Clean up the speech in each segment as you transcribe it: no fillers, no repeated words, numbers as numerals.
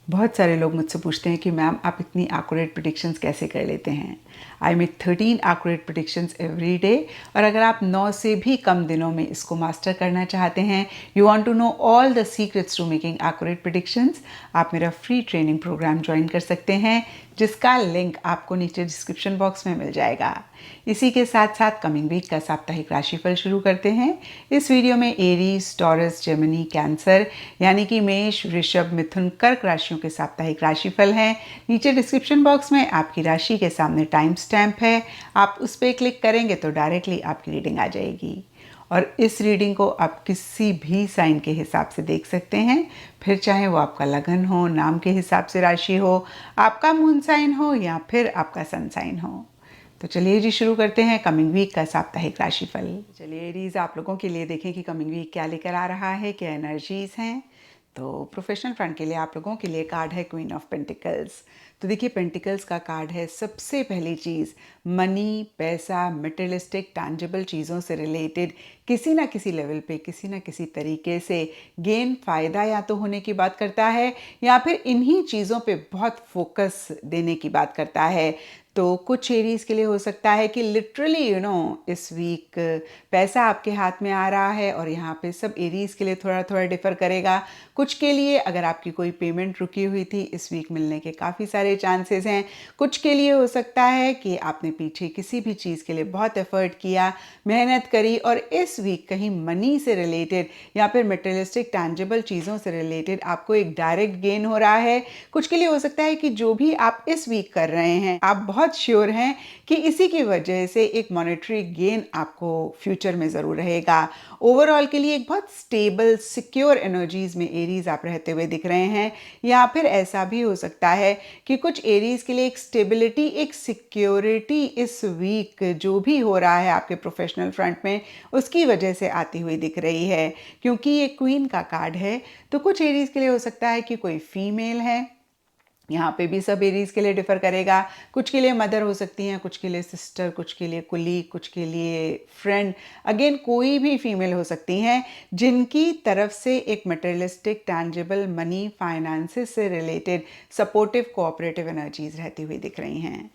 बहुत सारे लोग मुझसे पूछते हैं कि मैम आप इतनी एक्यूरेट प्रेडिक्शंस कैसे कर लेते हैं। I make 13 accurate predictions every day. और अगर आप 9 से भी कम दिनों में इसको मास्टर करना चाहते हैं, you want to know all the secrets to making accurate predictions, आप मेरा फ्री ट्रेनिंग प्रोग्राम ज्वाइन कर सकते हैं, जिसका लिंक आपको नीचे डिस्क्रिप्शन बॉक्स में मिल जाएगा। इसी के साथ साथ कमिंग वीक का साप्ताहिक राशिफल शुरू करते हैं। इस वीडियो में एरीज, टॉरस, जेमिनी, कैंसर यानी कि मेष, वृषभ, मिथुन, कर्क राशियों के साप्ताहिक राशिफल हैं। नीचे डिस्क्रिप्शन बॉक्स में आपकी राशि के सामने टाइम स्टैम्प है, आप उस पर क्लिक करेंगे तो डायरेक्टली आपकी रीडिंग आ जाएगी। और इस रीडिंग को आप किसी भी साइन के हिसाब से देख सकते हैं, फिर चाहे वो आपका लगन हो, नाम के हिसाब से राशि हो, आपका मून साइन हो या फिर आपका सन साइन हो। तो चलिए जी शुरू करते हैं कमिंग वीक का साप्ताहिक राशिफल। चलिए एरीज, आप लोगों के लिए देखें कि कमिंग वीक क्या लेकर आ रहा है, क्या एनर्जीज हैं। तो प्रोफेशनल फ्रंट के लिए आप लोगों के लिए कार्ड है क्वीन ऑफ पेंटिकल्स। तो देखिए पेंटिकल्स का कार्ड है, सबसे पहली चीज़ मनी, पैसा, मटेरियलिस्टिक टैंजिबल चीज़ों से रिलेटेड किसी ना किसी लेवल पे किसी ना किसी तरीके से गेन, फ़ायदा या तो होने की बात करता है या फिर इन्हीं चीज़ों पे बहुत फोकस देने की बात करता है। तो कुछ एरीज के लिए हो सकता है कि लिटरली इस वीक पैसा आपके हाथ में आ रहा है, और यहाँ पे सब एरीज के लिए थोड़ा थोड़ा डिफर करेगा। कुछ के लिए अगर आपकी कोई पेमेंट रुकी हुई थी, इस वीक मिलने के काफ़ी सारे चांसेस हैं। कुछ के लिए हो सकता है कि आपने पीछे किसी भी चीज़ के लिए बहुत एफर्ट किया, मेहनत करी, और इस वीक कहीं मनी से रिलेटेड या फिर मटेरियलिस्टिक टैंजिबल चीज़ों से रिलेटेड आपको एक डायरेक्ट गेन हो रहा है। कुछ के लिए हो सकता है कि जो भी आप इस वीक कर रहे हैं, आप बहुत श्योर हैं कि इसी की वजह से एक मॉनेटरी गेन आपको फ्यूचर में ज़रूर रहेगा। ओवरऑल के लिए एक बहुत स्टेबल, सिक्योर एनर्जीज में एरीज आप रहते हुए दिख रहे हैं। या फिर ऐसा भी हो सकता है कि कुछ एरीज के लिए एक स्टेबिलिटी, एक सिक्योरिटी इस वीक जो भी हो रहा है आपके प्रोफेशनल फ्रंट में, उसकी वजह से आती हुई दिख रही है। क्योंकि ये क्वीन का कार्ड है, तो कुछ एरीज के लिए हो सकता है कि कोई फीमेल है, यहाँ पे भी सब एरीज के लिए डिफर करेगा। कुछ के लिए मदर हो सकती हैं, कुछ के लिए सिस्टर, कुछ के लिए कुलीग, कुछ के लिए फ्रेंड, अगेन कोई भी फीमेल हो सकती हैं जिनकी तरफ से एक मटेरियलिस्टिक टैंजिबल मनी, फाइनेंसेस से रिलेटेड सपोर्टिव कोऑपरेटिव एनर्जीज रहती हुई दिख रही हैं।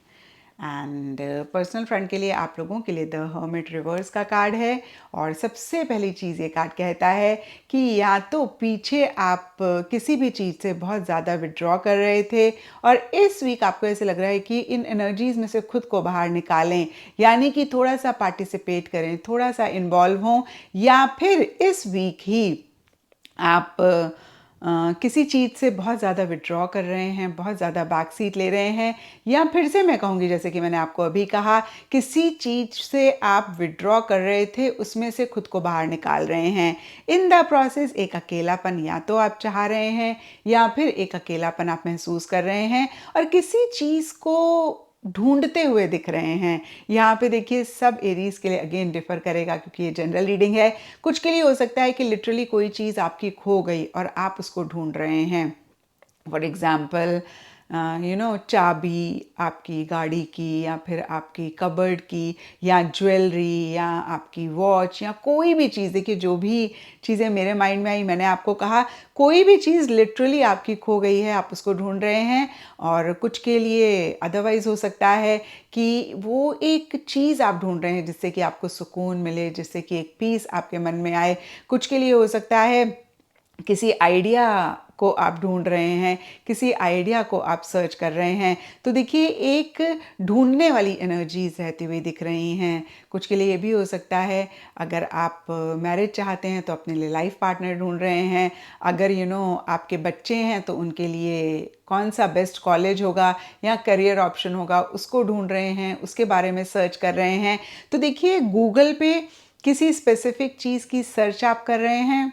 एंड पर्सनल फ्रंट के लिए आप लोगों के लिए द हर्मिट रिवर्स का कार्ड है। और सबसे पहली चीज़ ये कार्ड कहता है कि या तो पीछे आप किसी भी चीज़ से बहुत ज़्यादा विड्रॉ कर रहे थे, और इस वीक आपको ऐसे लग रहा है कि इन एनर्जीज़ में से खुद को बाहर निकालें, यानी कि थोड़ा सा पार्टिसिपेट करें, थोड़ा सा इन्वॉल्व हों, या फिर इस वीक ही आप किसी चीज़ से बहुत ज़्यादा विड्रॉ कर रहे हैं, बहुत ज़्यादा बैक सीट ले रहे हैं, या फिर से मैं कहूँगी जैसे कि मैंने आपको अभी कहा, किसी चीज़ से आप विड्रॉ कर रहे थे, उसमें से खुद को बाहर निकाल रहे हैं। इन द प्रोसेस एक अकेलापन या तो आप चाह रहे हैं, या फिर एक अकेलापन आप महसूस कर रहे हैं, और किसी चीज़ को ढूंढते हुए दिख रहे हैं। यहाँ पे देखिए सब एरीज के लिए अगेन डिफर करेगा, क्योंकि ये जनरल रीडिंग है। कुछ के लिए हो सकता है कि लिटरली कोई चीज़ आपकी खो गई और आप उसको ढूंढ रहे हैं। फॉर एग्ज़ाम्पल चाबी आपकी गाड़ी की, या फिर आपकी कबर्ड की, या ज्वेलरी, या आपकी वॉच, या कोई भी चीज़। देखिए जो भी चीज़ें मेरे माइंड में आई, मैंने आपको कहा कोई भी चीज़ लिटरली आपकी खो गई है, आप उसको ढूंढ रहे हैं। और कुछ के लिए अदरवाइज़ हो सकता है कि वो एक चीज़ आप ढूंढ रहे हैं जिससे कि आपको सुकून मिले, जिससे कि एक पीस आपके मन में आए। कुछ के लिए हो सकता है किसी आइडिया को आप ढूंढ रहे हैं, किसी आइडिया को आप सर्च कर रहे हैं। तो देखिए एक ढूंढने वाली एनर्जीज रहती हुई दिख रही हैं। कुछ के लिए ये भी हो सकता है, अगर आप मैरिज चाहते हैं तो अपने लिए लाइफ पार्टनर ढूंढ रहे हैं। अगर आपके बच्चे हैं तो उनके लिए कौन सा बेस्ट कॉलेज होगा या करियर ऑप्शन होगा, उसको ढूंढ रहे हैं, उसके बारे में सर्च कर रहे हैं। तो देखिए गूगल पे किसी स्पेसिफिक चीज़ की सर्च आप कर रहे हैं,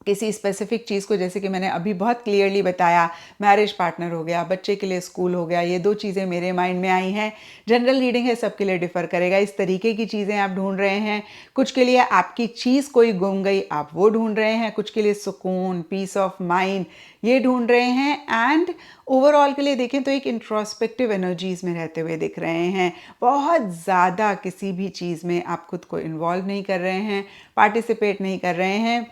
किसी स्पेसिफिक चीज़ को, जैसे कि मैंने अभी बहुत क्लियरली बताया, मैरिज पार्टनर हो गया, बच्चे के लिए स्कूल हो गया, ये दो चीज़ें मेरे माइंड में आई हैं। जनरल रीडिंग है, सबके लिए डिफ़र करेगा। इस तरीके की चीज़ें आप ढूंढ रहे हैं। कुछ के लिए आपकी चीज़ कोई गुम गई, आप वो ढूंढ रहे हैं। कुछ के लिए सुकून, पीस ऑफ माइंड, ये ढूंढ रहे हैं। एंड ओवरऑल के लिए देखें तो एक इंट्रोस्पेक्टिव एनर्जीज में रहते हुए दिख रहे हैं। बहुत ज़्यादा किसी भी चीज़ में आप खुद को इन्वॉल्व नहीं कर रहे हैं, पार्टिसिपेट नहीं कर रहे हैं।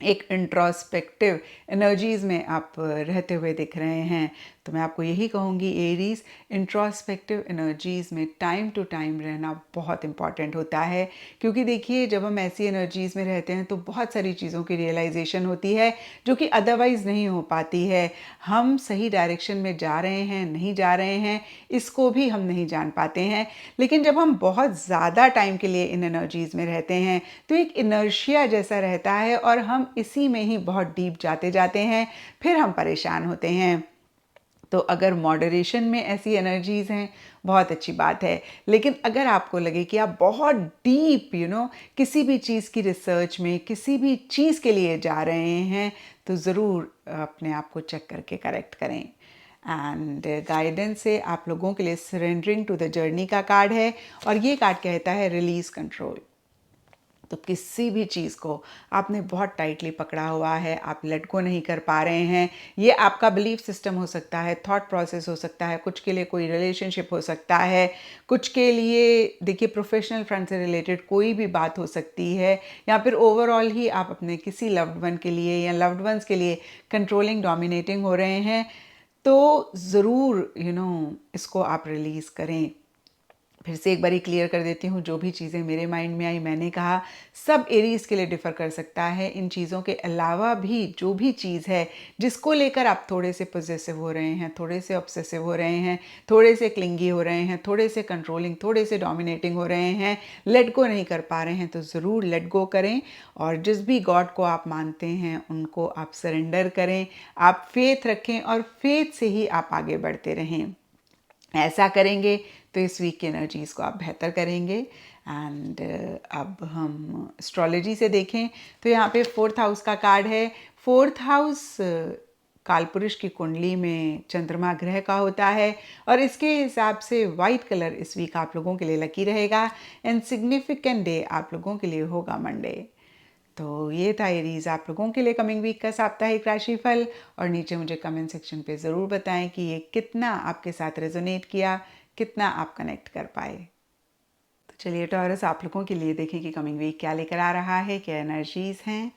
एक इंट्रोस्पेक्टिव एनर्जीज़ में आप रहते हुए दिख रहे हैं। तो मैं आपको यही कहूँगी एरीज़, इंट्रोस्पेक्टिव एनर्जीज़ में टाइम टू टाइम रहना बहुत इम्पॉर्टेंट होता है, क्योंकि देखिए जब हम ऐसी एनर्जीज़ में रहते हैं तो बहुत सारी चीज़ों की रियलाइजेशन होती है जो कि अदरवाइज़ नहीं हो पाती है। हम सही डायरेक्शन में जा रहे हैं, नहीं जा रहे हैं, इसको भी हम नहीं जान पाते हैं। लेकिन जब हम बहुत ज़्यादा टाइम के लिए इन एनर्जीज़ में रहते हैं तो एक इनर्शिया जैसा रहता है और हम इसी में ही बहुत डीप जाते जाते हैं, फिर हम परेशान होते हैं। तो अगर मॉडरेशन में ऐसी एनर्जीज़ हैं, बहुत अच्छी बात है। लेकिन अगर आपको लगे कि आप बहुत डीप किसी भी चीज़ की रिसर्च में, किसी भी चीज़ के लिए जा रहे हैं, तो ज़रूर अपने आप को चेक करके करेक्ट करें। एंड गाइडेंस से आप लोगों के लिए सरेंडरिंग टू द जर्नी का कार्ड है, और ये कार्ड कहता है रिलीज़ कंट्रोल। तो किसी भी चीज़ को आपने बहुत टाइटली पकड़ा हुआ है, आप लेट गो नहीं कर पा रहे हैं। ये आपका बिलीफ सिस्टम हो सकता है, थॉट प्रोसेस हो सकता है, कुछ के लिए कोई रिलेशनशिप हो सकता है, कुछ के लिए देखिए प्रोफेशनल फ्रंट से रिलेटेड कोई भी बात हो सकती है, या फिर ओवरऑल ही आप अपने किसी लव्ड वन के लिए या लव्ड वंस के लिए कंट्रोलिंग डोमिनेटिंग हो रहे हैं। तो ज़रूर इसको आप रिलीज़ करें। फिर से एक बारी क्लियर कर देती हूँ, जो भी चीज़ें मेरे माइंड में आई मैंने कहा, सब एरीज़ के लिए डिफ़र कर सकता है। इन चीज़ों के अलावा भी जो भी चीज़ है जिसको लेकर आप थोड़े से पॉसेसिव हो रहे हैं, थोड़े से ऑब्सेसिव हो रहे हैं, थोड़े से क्लिंगी हो रहे हैं, थोड़े से कंट्रोलिंग, थोड़े से डोमिनेटिंग हो रहे हैं, लेट गो नहीं कर पा रहे हैं, तो ज़रूर लेट गो करें। और जिस भी गॉड को आप मानते हैं उनको आप सरेंडर करें, आप फेथ रखें और फेथ से ही आप आगे बढ़ते रहें। ऐसा करेंगे तो इस वीक की एनर्जीज़ को आप बेहतर करेंगे। एंड अब हम एस्ट्रोलॉजी से देखें तो यहाँ पे 4th हाउस का कार्ड है। 4th हाउस कालपुरुष की कुंडली में चंद्रमा ग्रह का होता है, और इसके हिसाब से वाइट कलर इस वीक आप लोगों के लिए लकी रहेगा। एंड सिग्निफिकेंट डे आप लोगों के लिए होगा मंडे। तो ये था एरीज आप लोगों के लिए कमिंग वीक का साप्ताहिक राशिफल। और नीचे मुझे कमेंट सेक्शन पे ज़रूर बताएं कि ये कितना आपके साथ रेजोनेट किया, कितना आप कनेक्ट कर पाए। तो चलिए टॉरस, आप लोगों के लिए देखें कि कमिंग वीक क्या लेकर आ रहा है, क्या एनर्जीज़ हैं।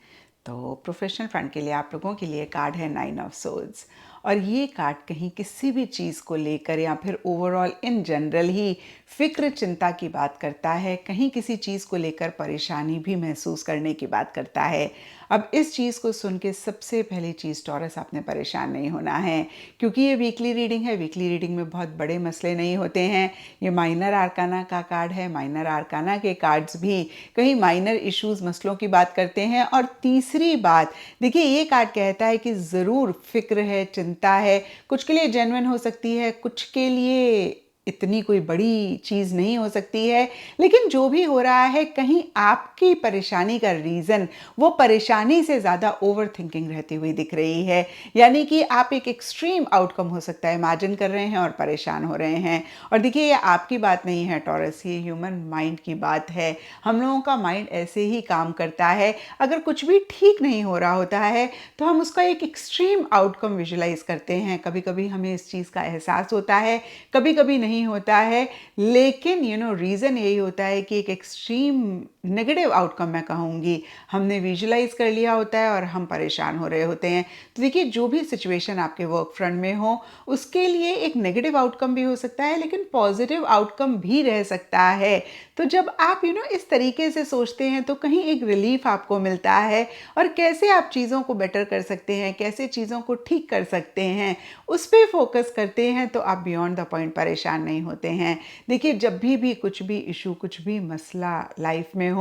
तो प्रोफेशनल फ्रंट के लिए आप लोगों के लिए कार्ड है 9 ऑफ सोर्ड्स, और ये कार्ड कहीं किसी भी चीज़ को लेकर या फिर ओवरऑल इन जनरल ही फिक्र चिंता की बात करता है, कहीं किसी चीज़ को लेकर परेशानी भी महसूस करने की बात करता है। अब इस चीज़ को सुन के सबसे पहली चीज़ टॉरस, आपने परेशान नहीं होना है, क्योंकि ये वीकली रीडिंग है। वीकली रीडिंग में बहुत बड़े मसले नहीं होते हैं। ये माइनर आर्काना का कार्ड है। माइनर आर्काना के कार्ड्स भी कहीं माइनर इश्यूज, मसलों की बात करते हैं। और तीसरी बात देखिए, ये कार्ड कहता है कि ज़रूर फिक्र है, चिंता है, कुछ के लिए जेन्युइन हो सकती है, कुछ के लिए इतनी कोई बड़ी चीज़ नहीं हो सकती है, लेकिन जो भी हो रहा है कहीं आपकी परेशानी का रीज़न वो परेशानी से ज़्यादा ओवर थिंकिंग रहती हुई दिख रही है। यानी कि आप एक एक्सट्रीम आउटकम हो सकता है इमेजिन कर रहे हैं और परेशान हो रहे हैं। और देखिए, ये आपकी बात नहीं है टॉरस, ये ह्यूमन माइंड की बात है। हम लोगों का माइंड ऐसे ही काम करता है। अगर कुछ भी ठीक नहीं हो रहा होता है तो हम उसका एक एक्सट्रीम आउटकम विजुलाइज करते हैं। कभी कभी हमें इस चीज़ का एहसास होता है, कभी कभी नहीं होता है, लेकिन रीज़न यही होता है कि एक एक्सट्रीम नेगेटिव आउटकम, मैं कहूँगी, हमने विजुलाइज कर लिया होता है और हम परेशान हो रहे होते हैं। तो देखिए, जो भी सिचुएशन आपके वर्क फ्रंट में हो उसके लिए एक नेगेटिव आउटकम भी हो सकता है, लेकिन पॉजिटिव आउटकम भी रह सकता है। तो जब आप इस तरीके से सोचते हैं तो कहीं एक रिलीफ आपको मिलता है, और कैसे आप चीज़ों को बेटर कर सकते हैं, कैसे चीज़ों को ठीक कर सकते हैं, उस पर फोकस करते हैं तो आप बियॉन्ड द पॉइंट परेशान नहीं होते हैं। देखिए, जब भी कुछ भी इशू, कुछ भी मसला लाइफ में हो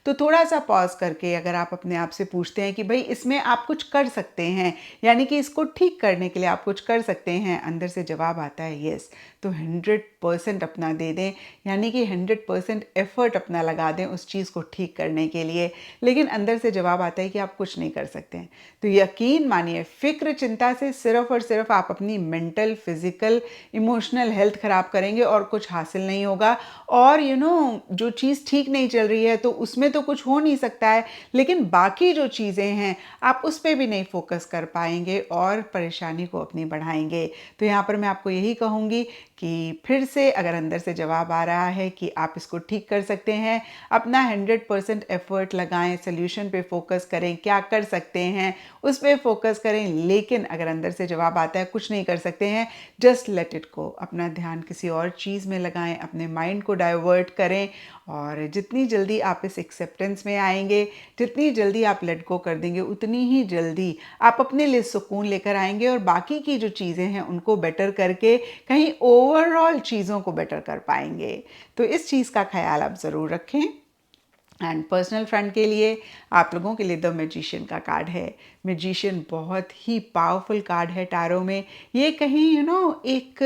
तो थोड़ा सा पॉज करके अगर आप अपने आप से पूछते हैं कि भाई इसमें आप कुछ कर सकते हैं, यानी कि इसको ठीक करने के लिए आप कुछ कर सकते हैं, अंदर से जवाब आता है यस, तो 100% अपना दे दें, यानी कि 100% एफर्ट अपना लगा दें उस चीज़ को ठीक करने के लिए। लेकिन अंदर से जवाब आता है कि आप कुछ नहीं कर सकते हैं, तो यकीन मानिए फिक्र चिंता से सिर्फ और सिर्फ आप अपनी मेंटल, फिजिकल, इमोशनल हेल्थ ख़राब करेंगे और कुछ हासिल नहीं होगा। और जो चीज़ ठीक नहीं चल रही है तो उसमें तो कुछ हो नहीं सकता है, लेकिन बाकी जो चीज़ें हैं आप उस पे भी नहीं फोकस कर पाएंगे और परेशानी को अपनी बढ़ाएंगे। तो यहाँ पर मैं आपको यही कहूँगी कि फिर से अगर अंदर से जवाब आ रहा है कि आप इसको ठीक कर सकते हैं, अपना 100% एफर्ट लगाएं, सोल्यूशन पे फोकस करें, क्या कर सकते हैं उस पे फोकस करें। लेकिन अगर अंदर से जवाब आता है कुछ नहीं कर सकते हैं, जस्ट लेट इट गो, अपना ध्यान किसी और चीज़ में लगाएं, अपने माइंड को डाइवर्ट करें। और जितनी जल्दी आप इस एक्सेप्टेंस में आएंगे, जितनी जल्दी आप लेट गो कर देंगे, उतनी ही जल्दी आप अपने लिए सुकून लेकर आएंगे और बाकी की जो चीज़ें हैं उनको बेटर करके कहीं ओवरऑल चीज़ों को बेटर कर पाएंगे। तो इस चीज़ का ख्याल आप ज़रूर रखें। एंड पर्सनल फ्रेंड के लिए आप लोगों के लिए द मैजिशियन का कार्ड है। मैजिशियन बहुत ही पावरफुल कार्ड है टैरो में। ये कहीं एक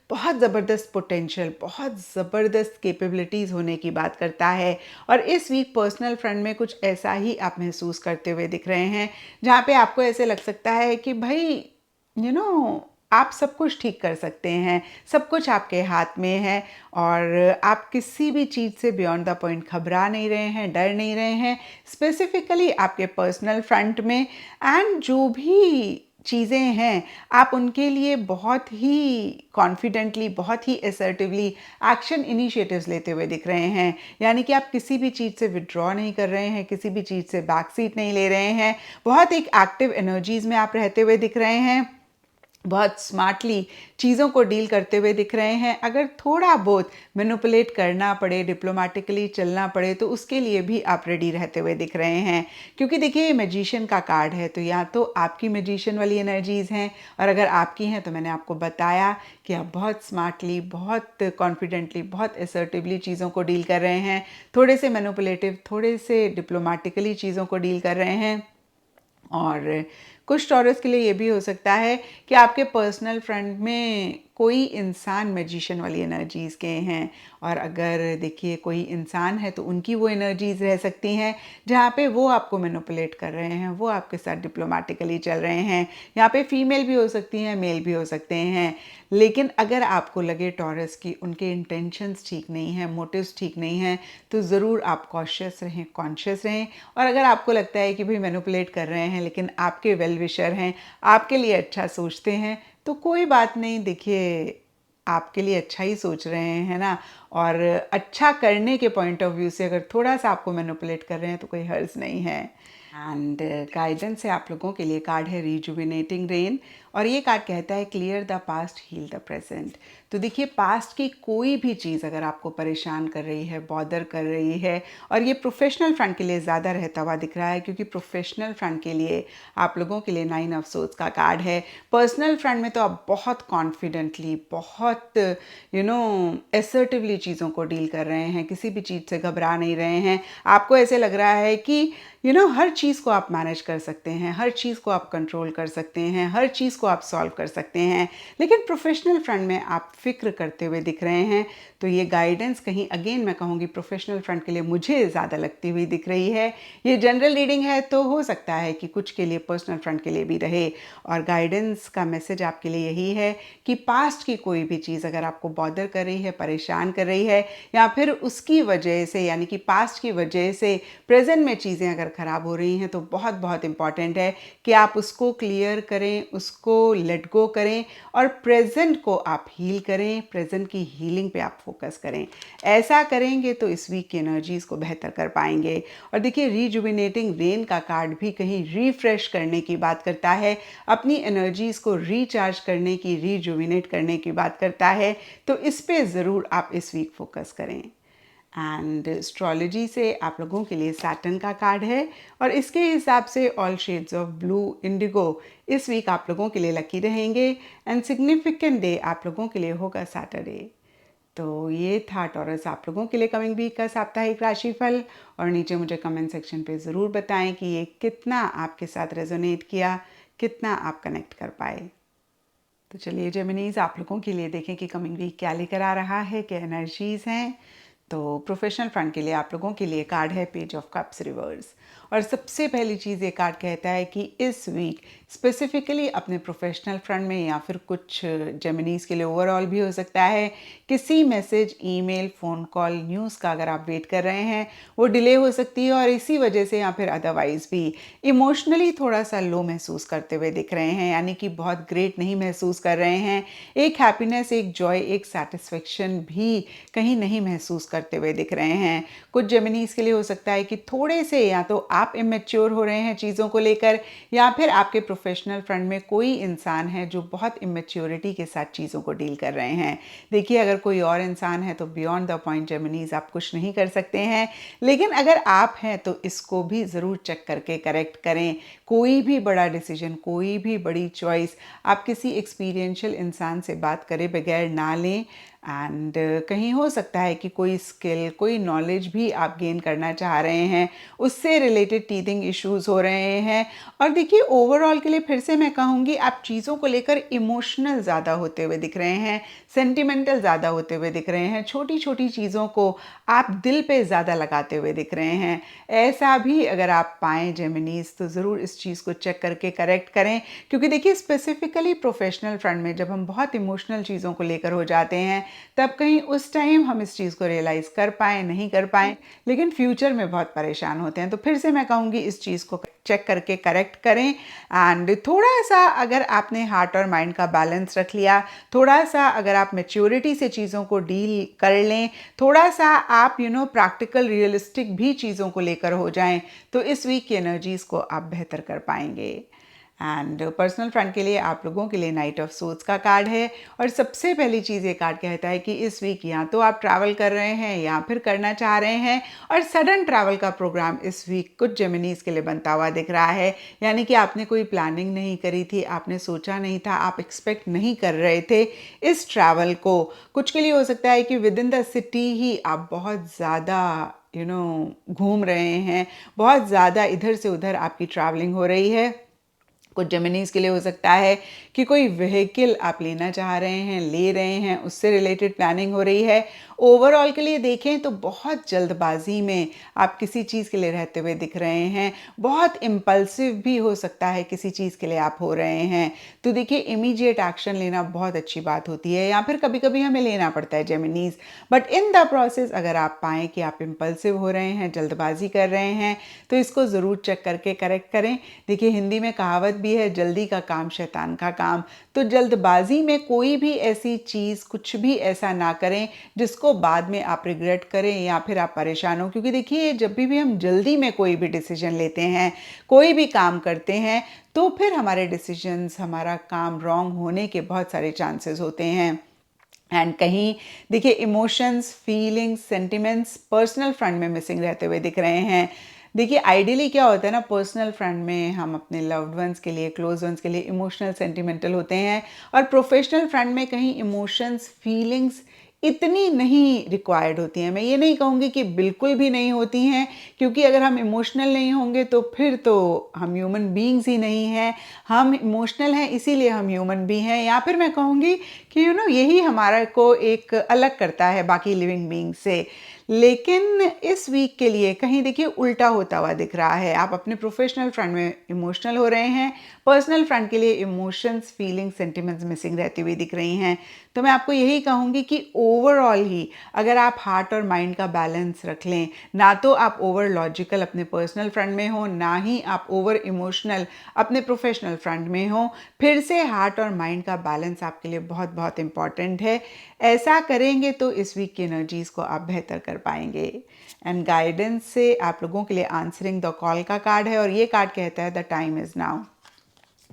बहुत ज़बरदस्त पोटेंशियल, बहुत ज़बरदस्त कैपेबिलिटीज़ होने की बात करता है। और इस वीक पर्सनल फ्रेंड में कुछ ऐसा ही आप महसूस करते हुए दिख रहे हैं, जहाँ पे आपको ऐसे लग सकता है कि भाई आप सब कुछ ठीक कर सकते हैं, सब कुछ आपके हाथ में है और आप किसी भी चीज़ से बियॉन्ड द पॉइंट घबरा नहीं रहे हैं, डर नहीं रहे हैं। स्पेसिफिकली आपके पर्सनल फ्रंट में एंड जो भी चीज़ें हैं आप उनके लिए बहुत ही कॉन्फिडेंटली, बहुत ही असर्टिवली एक्शन इनिशिएटिव्स लेते हुए दिख रहे हैं। यानी कि आप किसी भी चीज़ से विड्रॉ नहीं कर रहे हैं, किसी भी चीज़ से बैक सीट नहीं ले रहे हैं। बहुत एक एक्टिव एनर्जीज में आप रहते हुए दिख रहे हैं, बहुत स्मार्टली चीज़ों को डील करते हुए दिख रहे हैं। अगर थोड़ा बहुत मैनिपुलेट करना पड़े, डिप्लोमेटिकली चलना पड़े, तो उसके लिए भी आप रेडी रहते हुए दिख रहे हैं। क्योंकि देखिए ये मैजिशियन का कार्ड है, तो या तो आपकी मैजिशियन वाली एनर्जीज़ हैं, और अगर आपकी हैं तो मैंने आपको बताया कि आप बहुत स्मार्टली, बहुत कॉन्फिडेंटली, बहुत असर्टिवली चीज़ों को डील कर रहे हैं, थोड़े से मैनिपुलेटिव, थोड़े से डिप्लोमेटिकली चीज़ों को डील कर रहे हैं। और कुछ टॉरस के लिए ये भी हो सकता है कि आपके पर्सनल फ्रेंड में कोई इंसान मैजिशियन वाली एनर्जीज़ के हैं। और अगर देखिए कोई इंसान है तो उनकी वो एनर्जीज़ रह सकती हैं जहाँ पे वो आपको मैनिपुलेट कर रहे हैं, वो आपके साथ डिप्लोमेटिकली चल रहे हैं। यहाँ पे फीमेल भी हो सकती हैं, मेल भी हो सकते हैं। लेकिन अगर आपको लगे टॉरस की उनके इंटेंशंस ठीक नहीं हैं, मोटिव्स ठीक नहीं हैं, तो ज़रूर आप कॉशियस रहें, कॉन्शियस रहें। और अगर आपको लगता है कि भाई मैनिपुलेट कर रहे हैं लेकिन आपके वेल विशर हैं, आपके लिए अच्छा सोचते हैं, तो कोई बात नहीं। देखिए आपके लिए अच्छा ही सोच रहे हैं ना, और अच्छा करने के पॉइंट ऑफ व्यू से अगर थोड़ा सा आपको मैनिपुलेट कर रहे हैं तो कोई हर्ज नहीं है। एंड गाइडेंस है आप लोगों के लिए कार्ड है रिजुविनेटिंग रेन, और ये कार्ड कहता है clear the past, heal the present. तो देखिए पास्ट की कोई भी चीज़ अगर आपको परेशान कर रही है, बॉदर कर रही है, और ये प्रोफेशनल फ्रंट के लिए ज़्यादा रहता हुआ दिख रहा है, क्योंकि प्रोफेशनल फ्रंट के लिए आप लोगों के लिए 9 ऑफ सोर्ड्स का कार्ड है। पर्सनल फ्रंट में तो आप बहुत कॉन्फिडेंटली, बहुत असर्टिवली चीज़ों को डील कर रहे हैं, किसी भी चीज़ से घबरा नहीं रहे हैं। आपको ऐसे लग रहा है कि हर चीज़ को आप मैनेज कर सकते हैं, हर चीज़ को आप कंट्रोल कर सकते हैं, हर चीज़ को आप सॉल्व कर सकते हैं। लेकिन प्रोफेशनल फ्रंट में आप फिक्र करते हुए दिख रहे हैं। तो ये गाइडेंस कहीं अगेन मैं कहूँगी प्रोफेशनल फ्रंट के लिए मुझे ज़्यादा लगती हुई दिख रही है। ये जनरल रीडिंग है तो हो सकता है कि कुछ के लिए पर्सनल फ्रंट के लिए भी रहे। और गाइडेंस का मैसेज आपके लिए यही है कि पास्ट की कोई भी चीज़ अगर आपको बॉदर कर रही है, परेशान कर रही है, या फिर उसकी वजह से यानी कि पास्ट की वजह से प्रेजेंट में चीज़ें अगर ख़राब हो रही हैं, तो बहुत बहुत इम्पॉर्टेंट है कि आप उसको क्लियर करें, उसको लेट गो करें और प्रेजेंट को आप हील करें, प्रेजेंट की हीलिंग पे आप फोकस करें। ऐसा करेंगे तो इस वीक की एनर्जीज़ को बेहतर कर पाएंगे। और देखिए रिजुविनेटिंग रेन का कार्ड भी कहीं रिफ्रेश करने की बात करता है, अपनी एनर्जीज़ को रिचार्ज करने की, रिजुविनेट करने की बात करता है। तो इस पे ज़रूर आप इस वीक फोकस करें। एंड एस्ट्रोलॉजी से आप लोगों के लिए सैटर्न का कार्ड है, और इसके हिसाब से all shades of blue, Indigo इस वीक आप लोगों के लिए लकी रहेंगे। एंड सिग्निफिकेंट डे आप लोगों के लिए होगा सैटरडे। तो ये था टॉरस आप लोगों के लिए कमिंग वीक का साप्ताहिक राशिफल। और नीचे मुझे कमेंट सेक्शन पे ज़रूर बताएं कि ये कितना आपके साथ रेजोनेट किया, कितना आप कनेक्ट कर पाए। तो चलिए जेमिनीज आप लोगों के लिए देखें कि कमिंग वीक क्या लेकर आ रहा है, क्या एनर्जीज़ हैं। तो प्रोफेशनल फ्रंट के लिए आप लोगों के लिए कार्ड है पेज ऑफ कप्स रिवर्स, और सबसे पहली चीज़ ये कार्ड कहता है कि इस वीक स्पेसिफिकली अपने प्रोफेशनल फ्रंट में या फिर कुछ जेमिनीज के लिए ओवरऑल भी हो सकता है, किसी message, email, phone call, news का अगर आप वेट कर रहे हैं वो डिले हो सकती है और इसी वजह से या फिर अदरवाइज़ भी इमोशनली थोड़ा सा लो महसूस करते हुए दिख रहे हैं, यानी कि बहुत ग्रेट नहीं महसूस कर रहे हैं। एक हैप्पीनेस, एक जॉय, एक सेटिस्फेक्शन भी कहीं नहीं महसूस करते हुए दिख रहे हैं। कुछ जेमिनीज के लिए हो सकता है कि थोड़े से या तो आप इमेच्योर हो रहे हैं चीज़ों को लेकर, या फिर आपके प्रोफेशनल फ्रंट में कोई इंसान है जो बहुत इमेच्योरिटी के साथ चीज़ों को डील कर रहे हैं। देखिए, अगर कोई और इंसान है तो बियॉन्ड द पॉइंट जेमिनीज आप कुछ नहीं कर सकते हैं, लेकिन अगर आप हैं तो इसको भी ज़रूर चेक करके करेक्ट करें। कोई भी बड़ा डिसीजन, कोई भी बड़ी चॉइस आप किसी एक्सपीरियंशियल इंसान से बात करे बगैर ना लें। एंड कहीं हो सकता है कि कोई स्किल, कोई नॉलेज भी आप गेन करना चाह रहे हैं, उससे रिलेटेड टीथिंग इश्यूज हो रहे हैं। और देखिए, ओवरऑल के लिए फिर से मैं कहूँगी आप चीज़ों को लेकर इमोशनल ज़्यादा होते हुए दिख रहे हैं, सेंटिमेंटल ज़्यादा होते हुए दिख रहे हैं, छोटी छोटी चीज़ों को आप दिल पे ज़्यादा लगाते हुए दिख रहे हैं। ऐसा भी अगर आप पाएँ जेमिनीज तो ज़रूर इस चीज़ को चेक करके करेक्ट करें, क्योंकि देखिए स्पेसिफिकली प्रोफेशनल फ्रंट में जब हम बहुत इमोशनल चीज़ों को लेकर हो जाते हैं तब कहीं उस टाइम हम इस चीज़ को रियलाइज़ कर पाएँ, नहीं कर पाएँ, लेकिन फ्यूचर में बहुत परेशान होते हैं। तो फिर से मैं कहूँगी इस चीज़ को चेक करके करेक्ट करें। एंड थोड़ा सा अगर आपने हार्ट और माइंड का बैलेंस रख लिया, थोड़ा सा अगर आप मैच्योरिटी से चीज़ों को डील कर लें, थोड़ा सा आप प्रैक्टिकल, रियलिस्टिक भी चीज़ों को लेकर हो जाएं, तो इस वीक की एनर्जीज़ को आप बेहतर कर पाएंगे। एंड पर्सनल फ्रंट के लिए आप लोगों के लिए नाइट ऑफ सोर्ड्स का कार्ड है और सबसे पहली चीज़ ये कार्ड कहता है कि इस वीक या तो आप ट्रैवल कर रहे हैं या फिर करना चाह रहे हैं, और सडन ट्रैवल का प्रोग्राम इस वीक कुछ जेमिनीज के लिए बनता हुआ दिख रहा है। यानी कि आपने कोई प्लानिंग नहीं करी थी, आपने सोचा नहीं था, आप एक्सपेक्ट नहीं कर रहे थे इस ट्रैवल को। कुछ के लिए हो सकता है कि विद इन द सिटी ही आप बहुत ज़्यादा घूम रहे हैं, बहुत ज़्यादा इधर से उधर आपकी ट्रैवलिंग हो रही है। कुछ जेमिनीज के लिए हो सकता है कि कोई व्हीकल आप लेना चाह रहे हैं, ले रहे हैं, उससे रिलेटेड प्लानिंग हो रही है। ओवरऑल के लिए देखें तो बहुत जल्दबाजी में आप किसी चीज़ के लिए रहते हुए दिख रहे हैं, बहुत इम्पल्सिव भी हो सकता है किसी चीज़ के लिए आप हो रहे हैं। तो देखिए, इमीडिएट एक्शन लेना बहुत अच्छी बात होती है, या फिर कभी कभी हमें लेना पड़ता है जेमिनीज, बट इन द प्रोसेस अगर आप पाएँ कि आप इम्पल्सिव हो रहे हैं, जल्दबाजी कर रहे हैं, तो इसको ज़रूर चेक करके करेक्ट करें। देखिए, हिंदी में कहावत भी है, जल्दी का काम शैतान का काम। तो जल्दबाजी में कोई भी ऐसी चीज़, कुछ भी ऐसा ना करें जिसको बाद में आप रिग्रेट करें या फिर आप परेशान हो, क्योंकि देखिए जब भी हम जल्दी में कोई भी डिसीजन लेते हैं, कोई भी काम करते हैं, तो फिर हमारे डिसीजंस, हमारा काम रॉन्ग होने के बहुत सारे चांसेस होते हैं। एंड कहीं देखिए emotions, feelings, sentiments personal front में मिसिंग रहते हुए दिख रहे हैं। देखिए, आइडियली क्या होता है ना, पर्सनल फ्रंट में हम अपने लव्ड वंस के लिए, क्लोज वंस के लिए इमोशनल, सेंटिमेंटल होते हैं, और प्रोफेशनल फ्रंट में कहीं इमोशंस, फीलिंग्स इतनी नहीं रिक्वायर्ड होती हैं। मैं ये नहीं कहूँगी कि बिल्कुल भी नहीं होती हैं, क्योंकि अगर हम इमोशनल नहीं होंगे तो फिर तो हम ह्यूमन बीइंग्स ही नहीं हैं। हम इमोशनल हैं इसीलिए हम ह्यूमन भी हैं, या फिर मैं कहूँगी कि यही हमारा को एक अलग करता है बाकी लिविंग बीइंग से। लेकिन इस वीक के लिए कहीं देखिए उल्टा होता हुआ दिख रहा है। आप अपने प्रोफेशनल फ्रंट में इमोशनल हो रहे हैं, पर्सनल फ्रंट के लिए इमोशंस, फीलिंग्स, सेंटिमेंट्स मिसिंग रहती हुई दिख रही हैं। तो मैं आपको यही कहूँगी कि ओवरऑल ही अगर आप हार्ट और माइंड का बैलेंस रख लें, ना तो आप ओवर लॉजिकल अपने पर्सनल फ्रंट में हो, ना ही आप ओवर इमोशनल अपने प्रोफेशनल फ्रंट में हो, फिर से हार्ट और माइंड का बैलेंस आपके लिए बहुत बहुत इंपॉर्टेंट है। ऐसा करेंगे तो इस वीक की एनर्जीज़ को आप बेहतर कर पाएंगे। एंड गाइडेंस से आप लोगों के लिए आंसरिंग द कॉल का कार्ड है, और ये कार्ड कहता है द टाइम इज़ नाउ।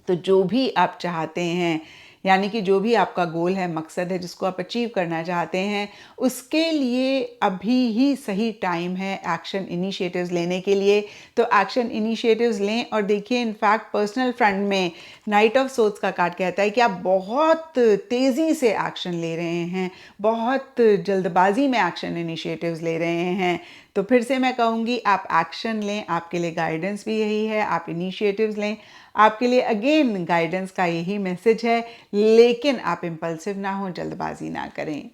तो जो भी आप चाहते हैं, यानी कि जो भी आपका गोल है, मकसद है, जिसको आप अचीव करना चाहते हैं, उसके लिए अभी ही सही टाइम है एक्शन इनिशिएटिव्स लेने के लिए। तो एक्शन इनिशिएटिव्स लें। और देखिए, इनफैक्ट पर्सनल फ्रंट में नाइट ऑफ सोर्ड्स का कार्ड कहता है कि आप बहुत तेज़ी से एक्शन ले रहे हैं, बहुत जल्दबाजी में एक्शन इनिशिएटिव्स ले रहे हैं। तो फिर से मैं कहूँगी आप एक्शन लें, आपके लिए गाइडेंस भी यही है, आप इनिशिएटिव्स लें, आपके लिए अगेन गाइडेंस का यही मैसेज है, लेकिन आप इम्पल्सिव ना हो, जल्दबाजी ना करें।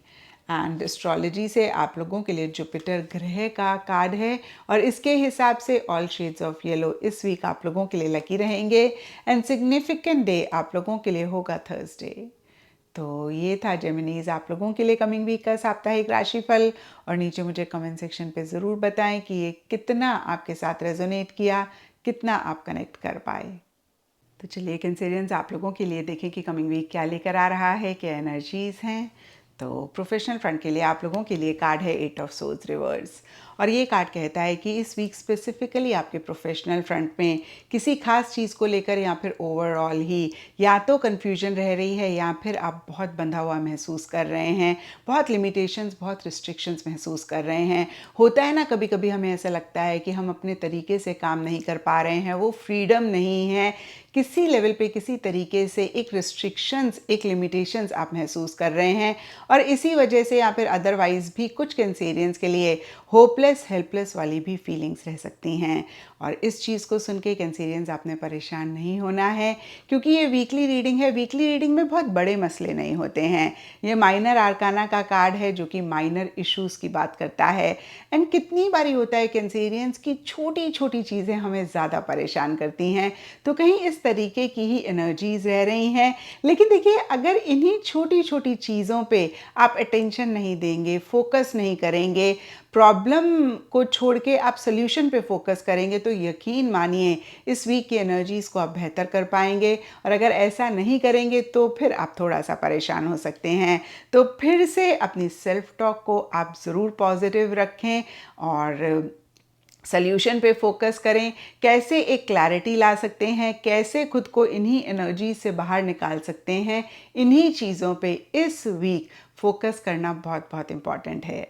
एंड एस्ट्रोलॉजी से आप लोगों के लिए जुपिटर ग्रह का कार्ड है और इसके हिसाब से ऑल शेड्स ऑफ येलो इस वीक आप लोगों के लिए लकी रहेंगे एंड सिग्निफिकेंट डे आप लोगों के लिए होगा थर्सडे। तो ये था जेमिनीज आप लोगों के लिए कमिंग वीक का साप्ताहिक राशिफल। और नीचे मुझे कमेंट सेक्शन पे ज़रूर बताएं कि ये कितना आपके साथ रेजोनेट किया, कितना आप कनेक्ट कर पाए। तो चलिए कैंसेरियंस आप लोगों के लिए देखें कि कमिंग वीक क्या लेकर आ रहा है, क्या एनर्जीज हैं। तो प्रोफेशनल फ्रंट के लिए आप लोगों के लिए कार्ड है 8 ऑफ सोर्ड्स रिवर्स और ये कार्ड कहता है कि इस वीक स्पेसिफिकली आपके प्रोफेशनल फ्रंट में किसी खास चीज़ को लेकर या फिर ओवरऑल ही या तो कन्फ्यूजन रह रही है या फिर आप बहुत बंधा हुआ महसूस कर रहे हैं, बहुत लिमिटेशंस, बहुत रिस्ट्रिक्शंस महसूस कर रहे हैं। होता है ना, कभी कभी हमें ऐसा लगता है कि हम अपने तरीके से काम नहीं कर पा रहे हैं, वो फ्रीडम नहीं है, किसी लेवल पे किसी तरीके से एक रिस्ट्रिक्शंस, एक लिमिटेशंस आप महसूस कर रहे हैं और इसी वजह से या फिर अदरवाइज भी कुछ कैंसेरियंस के लिए होपलेस हेल्पलेस वाली भी फीलिंग्स रह सकती हैं। और इस चीज़ को सुन के कैंसेरियंस आपने परेशान नहीं होना है क्योंकि ये वीकली रीडिंग है। वीकली रीडिंग में बहुत बड़े मसले नहीं होते हैं। ये माइनर आर्काना का कार्ड है जो कि माइनर इश्यूज़ की बात करता है। एंड कितनी बारी होता है कैंसेरियंस की छोटी छोटी चीज़ें हमें ज़्यादा परेशान करती हैं, तो कहीं इस तरीके की ही एनर्जीज रह रही हैं। लेकिन देखिए, अगर इन्हीं छोटी छोटी चीज़ों पे आप अटेंशन नहीं देंगे, फोकस नहीं करेंगे, प्रॉब्लम को छोड़ के आप सोल्यूशन पे फोकस करेंगे, तो यकीन मानिए इस वीक की एनर्जीज़ को आप बेहतर कर पाएंगे। और अगर ऐसा नहीं करेंगे तो फिर आप थोड़ा सा परेशान हो सकते हैं। तो फिर से अपनी सेल्फ टॉक को आप ज़रूर पॉजिटिव रखें और सल्यूशन पे फोकस करें। कैसे एक क्लैरिटी ला सकते हैं, कैसे खुद को इन्हीं एनर्जी से बाहर निकाल सकते हैं, इन्हीं चीज़ों पे इस वीक फोकस करना बहुत बहुत इम्पॉर्टेंट है।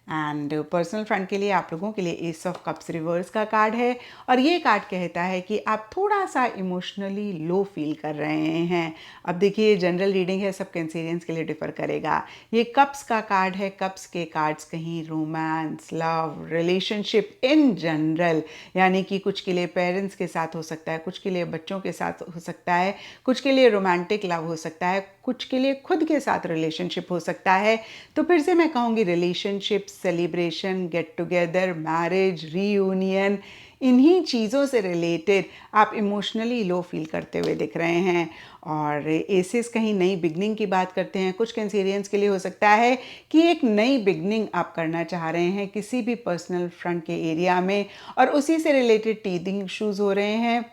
एंड पर्सनल फ्रंट के लिए आप लोगों के लिए एस ऑफ कप्स रिवर्स का कार्ड है और ये कार्ड कहता है कि आप थोड़ा सा इमोशनली लो फील कर रहे हैं। अब देखिए, जनरल रीडिंग है, सब कैंसेरियंस के लिए डिफर करेगा। ये कप्स का कार्ड है। कप्स के कार्ड्स कहीं romance, love, relationship in general, यानी कि कुछ के लिए पेरेंट्स के साथ हो सकता है, कुछ के लिए बच्चों के साथ हो सकता है, कुछ के लिए रोमांटिक लव हो सकता है, कुछ के लिए खुद के साथ रिलेशनशिप हो सकता है। तो फिर से मैं कहूँगी relationship, celebration, get together, marriage, reunion, इन्हीं चीज़ों से रिलेटेड आप इमोशनली लो फील करते हुए दिख रहे हैं। और एसेस कहीं नई बिगनिंग की बात करते हैं। कुछ कैंसेरियंस के लिए हो सकता है कि एक नई बिगनिंग आप करना चाह रहे हैं किसी भी पर्सनल फ्रंट के एरिया में और उसी से रिलेटेड टीथिंग इश्यूज हो रहे हैं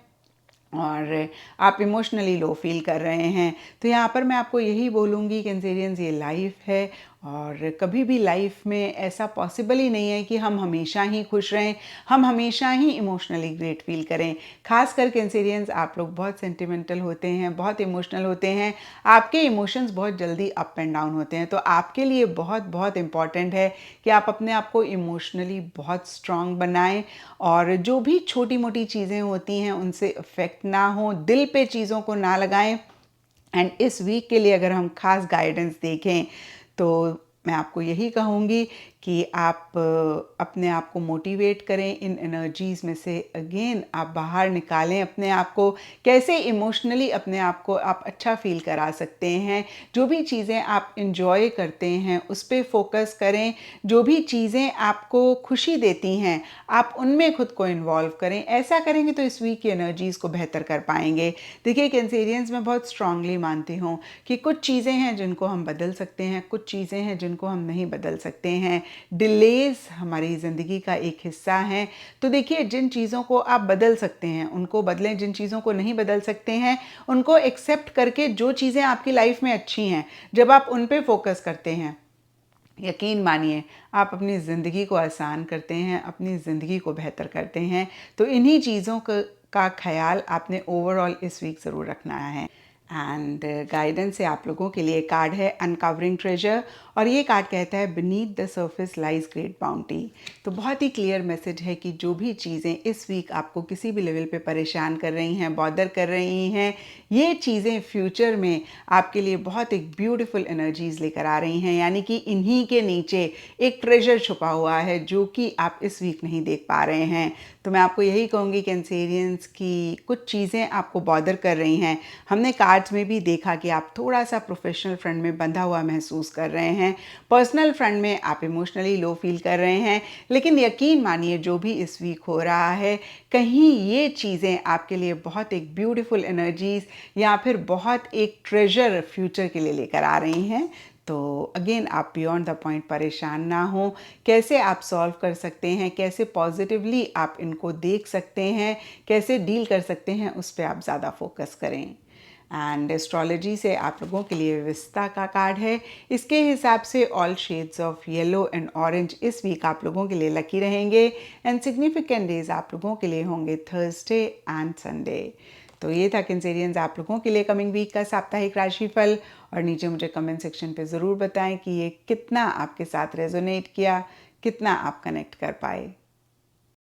और आप इमोशनली लो फील कर रहे हैं। तो यहाँ पर मैं आपको यही बोलूँगी कैंसेरियंस, ये लाइफ है और कभी भी लाइफ में ऐसा पॉसिबल ही नहीं है कि हम हमेशा ही खुश रहें, हम हमेशा ही इमोशनली ग्रेट फील करें। खास कर कैंसेरियंस आप लोग बहुत सेंटिमेंटल होते हैं, बहुत इमोशनल होते हैं, आपके इमोशंस बहुत जल्दी अप एंड डाउन होते हैं। तो आपके लिए बहुत बहुत इम्पॉर्टेंट है कि आप अपने आप को इमोशनली बहुत स्ट्रांग बनाएं और जो भी छोटी मोटी चीज़ें होती हैं उनसे अफेक्ट ना हो, दिल पे चीज़ों को ना लगाएं। एंड इस वीक के लिए अगर हम खास गाइडेंस देखें तो मैं आपको यही कहूँगी कि आप अपने आप को मोटिवेट करें इन एनर्जीज़ में से। अगेन आप बाहर निकालें अपने आप को, कैसे इमोशनली अपने आप को आप अच्छा फील करा सकते हैं। जो भी चीज़ें आप इंजॉय करते हैं उस पर फोकस करें, जो भी चीज़ें आपको खुशी देती हैं आप उनमें खुद को इन्वॉल्व करें। ऐसा करेंगे तो इस वीक की एनर्जीज़ को बेहतर कर पाएंगे। देखिए कैंसेरियंस, मैं बहुत स्ट्रांगली मानती हूँ कि कुछ चीज़ें हैं जिनको हम बदल सकते हैं, कुछ चीज़ें हैं जिनको हम नहीं बदल सकते हैं। डिलेज हमारी ज़िंदगी का एक हिस्सा हैं। तो देखिए, जिन चीज़ों को आप बदल सकते हैं उनको बदलें, जिन चीज़ों को नहीं बदल सकते हैं उनको एक्सेप्ट करके जो चीज़ें आपकी लाइफ में अच्छी हैं, जब आप उन पे फोकस करते हैं, यकीन मानिए आप अपनी ज़िंदगी को आसान करते हैं, अपनी ज़िंदगी को बेहतर करते हैं। तो इन्हीं चीज़ों का ख्याल आपने ओवरऑल इस वीक ज़रूर रखना है। एंड गाइडेंस से आप लोगों के लिए कार्ड है अनकवरिंग ट्रेजर और ये कार्ड कहता है beneath the surface lies great bounty. तो बहुत ही क्लियर मैसेज है कि जो भी चीज़ें इस वीक आपको किसी भी लेवल पे परेशान कर रही हैं, बॉदर कर रही हैं, ये चीज़ें फ्यूचर में आपके लिए बहुत एक ब्यूटीफुल एनर्जीज लेकर आ रही हैं। यानी कि इन्हीं के नीचे एक ट्रेजर छुपा हुआ है जो कि आप इस वीक नहीं देख पा रहे हैं। तो मैं आपको यही कहूँगी कैंसेरियंस की कुछ चीज़ें आपको बॉदर कर रही हैं। हमने कार्ड कार्ड्स में भी देखा कि आप थोड़ा सा प्रोफेशनल फ्रंट में बंधा हुआ महसूस कर रहे हैं, पर्सनल फ्रंट में आप इमोशनली लो फील कर रहे हैं। लेकिन यकीन मानिए जो भी इस वीक हो रहा है, कहीं ये चीज़ें आपके लिए बहुत एक ब्यूटीफुल एनर्जीज या फिर बहुत एक ट्रेजर फ्यूचर के लिए लेकर आ रही हैं। तो अगेन आप बियॉन्ड द पॉइंट परेशान ना हो, कैसे आप सॉल्व कर सकते हैं, कैसे पॉजिटिवली आप इनको देख सकते हैं, कैसे डील कर सकते हैं, उस पर आप ज़्यादा फोकस करें। एंड एस्ट्रोलॉजी से आप लोगों के लिए विस्ता का कार्ड है। इसके हिसाब से all shades of yellow and orange इस वीक आप लोगों के लिए लकी रहेंगे। एंड सिग्निफिकेंट डेज आप लोगों के लिए होंगे थर्सडे एंड संडे। तो ये था कैंसेरियंस आप लोगों के लिए कमिंग वीक का साप्ताहिक राशिफल। और नीचे मुझे कमेंट सेक्शन पे ज़रूर बताएं कि ये कितना आपके साथ रेजोनेट किया, कितना आप कनेक्ट कर पाए।